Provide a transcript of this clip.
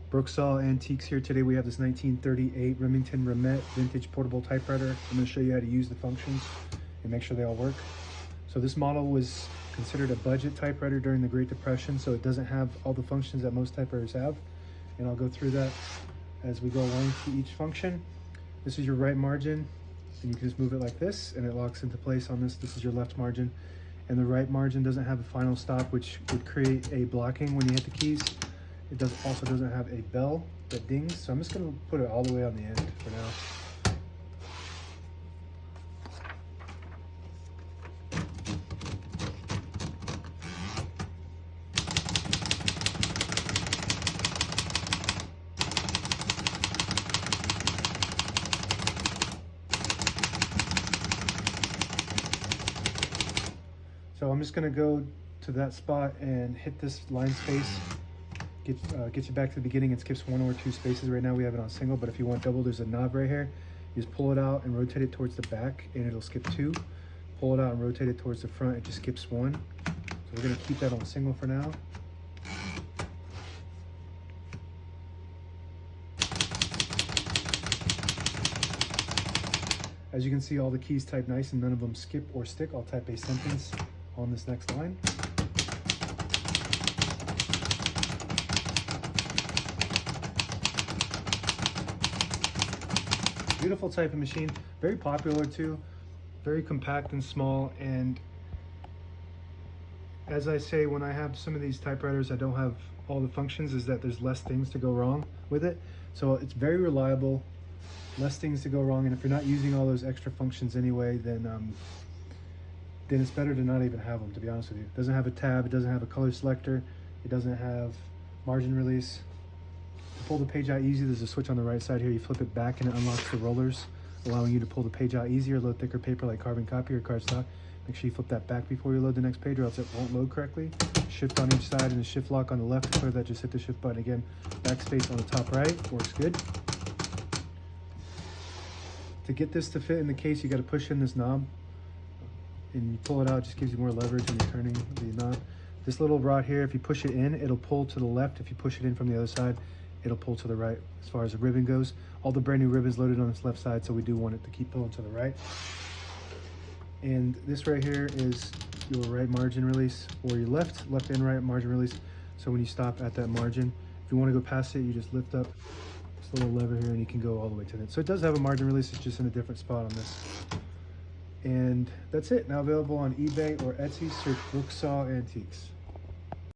Brooksaw Antiques here. Today we have this 1938 Remington Remette vintage portable typewriter. I'm going to show you how to use the functions and make sure they all work. So this model was considered a budget typewriter during the Great Depression, so it doesn't have all the functions that most typewriters have. And I'll go through that as we go along to each function. This is your right margin, and you can just move it like this and it locks into place on this. This is your left margin. And the right margin doesn't have a final stop, which would create a blocking when you hit the keys. It also doesn't have a bell that dings, so I'm just going to put it all the way on the end for now. So I'm just going to go to that spot and hit this line space. Get you back to the beginning. It skips 1 or 2 spaces. Right now we have it on single, but if you want double, there's a knob right here. You just pull it out and rotate it towards the back and it'll skip 2. Pull it out and rotate it towards the front, it just skips 1. So we're going to keep that on single for now. As you can see, all the keys type nice and none of them skip or stick. I'll type a sentence on this next line. Beautiful typing machine, very popular too, very compact and small. And as I say, when I have some of these typewriters, I don't have all the functions, is that there's less things to go wrong with it. So it's very reliable, less things to go wrong. And if you're not using all those extra functions anyway, then it's better to not even have them, to be honest with you. It doesn't have a tab, it doesn't have a color selector, it doesn't have margin release. To pull the page out easy, there's a switch on the right side here. You flip it back and it unlocks the rollers, allowing you to pull the page out easier. Load thicker paper like carbon copy or cardstock. Make sure you flip that back before you load the next page or else it won't load correctly. Shift on each side and the shift lock on the left. To clear that, just hit the shift button again. Backspace on the top right, works good. To get this to fit in the case, you got to push in this knob and you pull it out. It just gives you more leverage when you're turning the knob. This little rod here, if you push it in, it'll pull to the left. If you push it in from the other side, it'll pull to the right as far as the ribbon goes. All the brand new ribbons loaded on this left side, so we do want it to keep pulling to the right. And this right here is your right margin release, or your left and right margin release. So when you stop at that margin, if you want to go past it, you just lift up this little lever here and you can go all the way to it. So it does have a margin release, it's just in a different spot on this. And that's it. Now available on eBay or Etsy. Search Brooksaw Antiques.